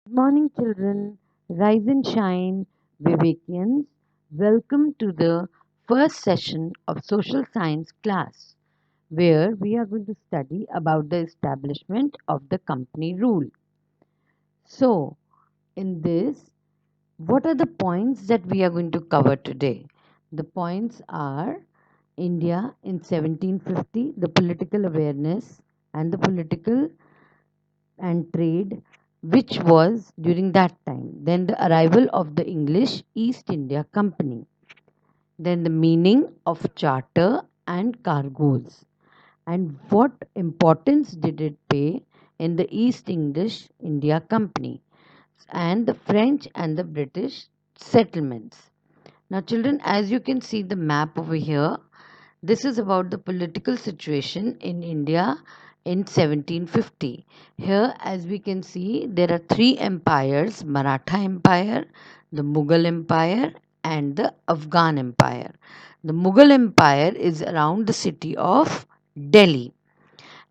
Good morning, children. Rise and shine, Vivekians. Welcome to the first session of social science class, where we are going to study about the establishment of the company rule. So, in this, what are the points that we are going to cover today? The points are India in 1750, the political awareness and the political and trade which was during that time, then the arrival of the English East India Company, then the meaning of charter and cargoes, and what importance did it pay in the East English India Company, and the French and the British settlements. Now, children, as you can see the map over here, this is about the political situation in India in 1750. Here, as we can see, there are three empires: Maratha Empire, the Mughal Empire, and the Afghan Empire. The Mughal Empire is around the city of Delhi.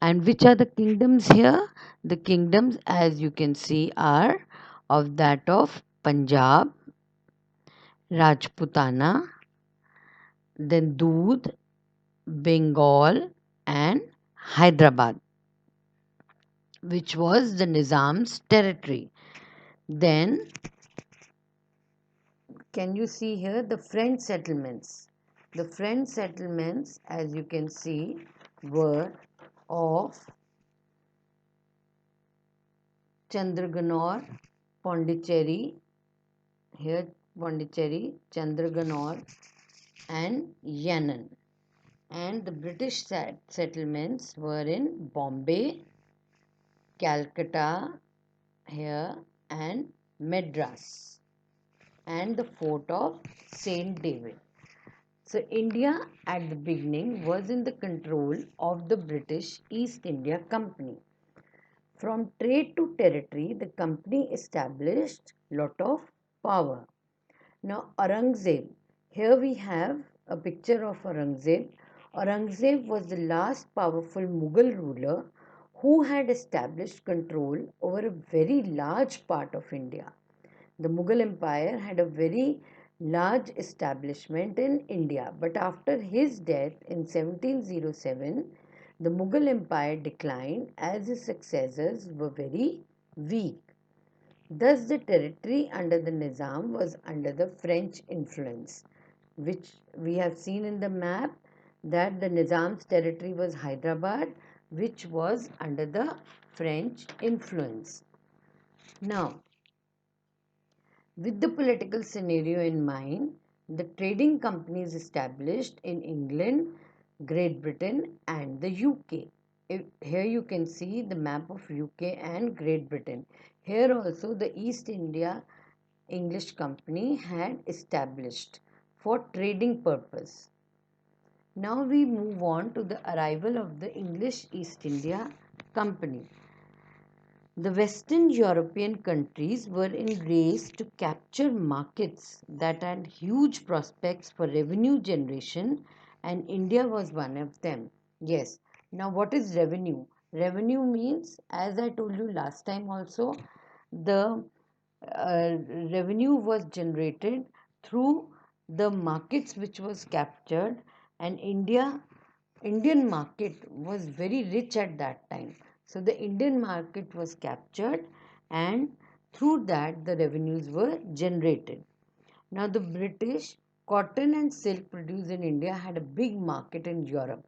And which are the kingdoms here? The kingdoms, as you can see, are of that of Punjab, Rajputana, then Doodh, Bengal, and Hyderabad, which was the Nizam's territory. Then, can you see here the French settlements? The French settlements, as you can see, were of Chandraganor, Pondicherry, here Pondicherry, Chandraganor, and Yannan. And the British settlements were in Bombay, Calcutta, here, and Madras, and the fort of Saint David. So, India at the beginning was in the control of the British East India Company. From trade to territory, the company established lot of power. Now, Aurangzeb, here we have a picture of Aurangzeb. Aurangzeb was the last powerful Mughal ruler who had established control over a very large part of India. The Mughal Empire had a very large establishment in India, but after his death in 1707, the Mughal Empire declined as his successors were very weak. Thus, the territory under the Nizam was under the French influence, which we have seen in the map that the Nizam's territory was Hyderabad, which was under the French influence. Now, with the political scenario in mind, the trading companies established in England, Great Britain, and the UK. Here you can see the map of UK and Great Britain. Here also the East India English Company had established for trading purpose. Now we move on to the arrival of the English East India Company. The Western European countries were in race to capture markets that had huge prospects for revenue generation, and India was one of them. Yes. Now what is revenue? Revenue means, as I told you last time also, the revenue was generated through the markets which was captured, and Indian market was very rich at that time. So the Indian market was captured, and through that the revenues were generated. Now the British cotton and silk produced in India had a big market in Europe.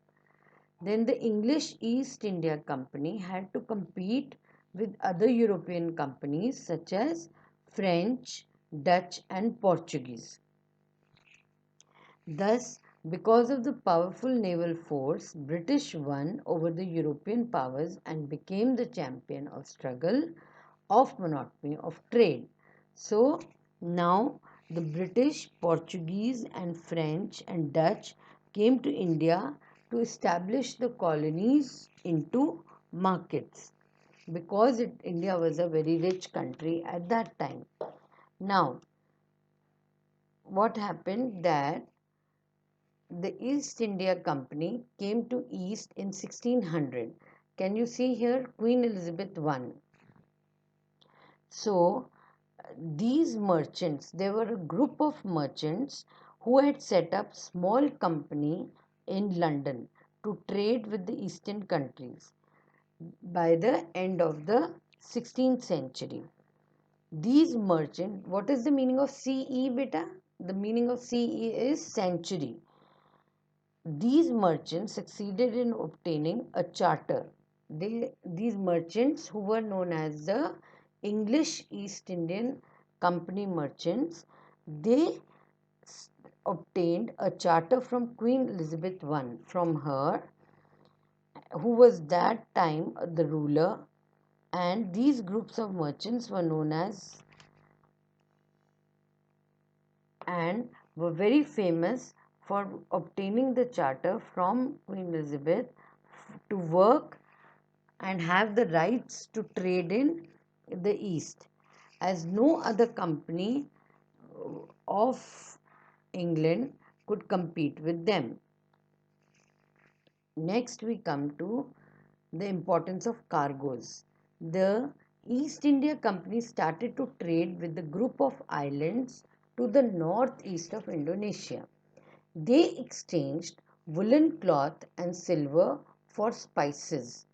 Then the English East India Company had to compete with other European companies such as French, Dutch, and Portuguese. Thus, because of the powerful naval force, British won over the European powers and became the champion of struggle of monopony of trade. So now the British, Portuguese, and French and Dutch came to India to establish the colonies into markets, because India was a very rich country at that time. Now, what happened that the East India Company came to East in 1600. Can you see here Queen Elizabeth I? So these merchants, there were a group of merchants who had set up small company in London to trade with the eastern countries by the end of the 16th century. These merchants, what is the meaning of CE, beta? The meaning of CE is century. These merchants succeeded in obtaining a charter. These merchants, who were known as the English East Indian Company merchants, they obtained a charter from Queen Elizabeth I, from her, who was that time the ruler, and these groups of merchants were known as and were very famous for obtaining the charter from Queen Elizabeth to work and have the rights to trade in the East, as no other company of England could compete with them. Next, we come to the importance of cargoes. The East India Company started to trade with the group of islands to the northeast of Indonesia. They exchanged woolen cloth and silver for spices.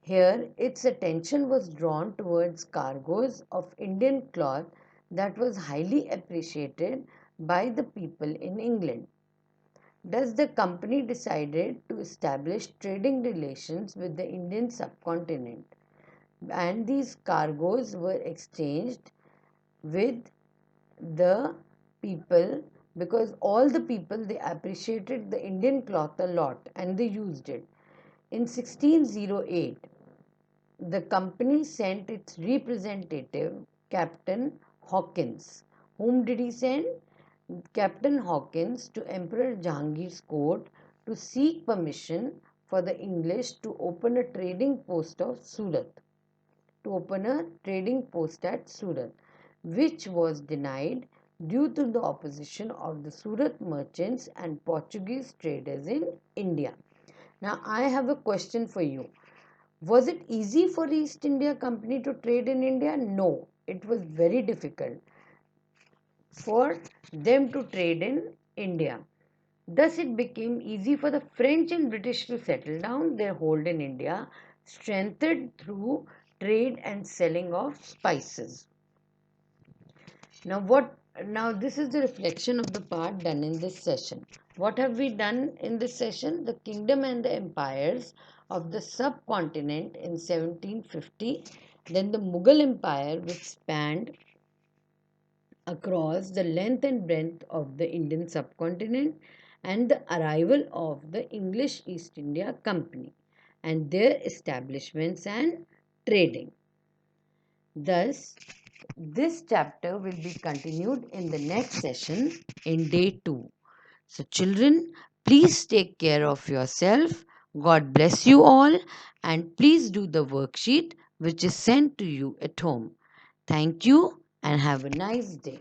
Here, its attention was drawn towards cargoes of Indian cloth that was highly appreciated by the people in England. Thus, the company decided to establish trading relations with the Indian subcontinent, and these cargoes were exchanged with the people, because all the people, they appreciated the Indian cloth a lot and they used it. In 1608, the company sent its representative, Captain Hawkins. Whom did he send? Captain Hawkins, to Emperor Jahangir's court to seek permission for the English to open a trading post of Surat, at Surat, which was denied due to the opposition of the Surat merchants and Portuguese traders in India. Now, I have a question for you. Was it easy for East India Company to trade in India? No, it was very difficult for them to trade in India. Thus, it became easy for the French and British to settle down their hold in India, strengthened through trade and selling of spices. Now, this is the reflection of the part done in this session. What have we done in this session? The kingdom and the empires of the subcontinent in 1750, then the Mughal Empire, which spanned across the length and breadth of the Indian subcontinent, and the arrival of the English East India Company and their establishments and trading. Thus, this chapter will be continued in the next session in day 2. So, children, please take care of yourself. God bless you all, and please do the worksheet which is sent to you at home. Thank you and have a nice day.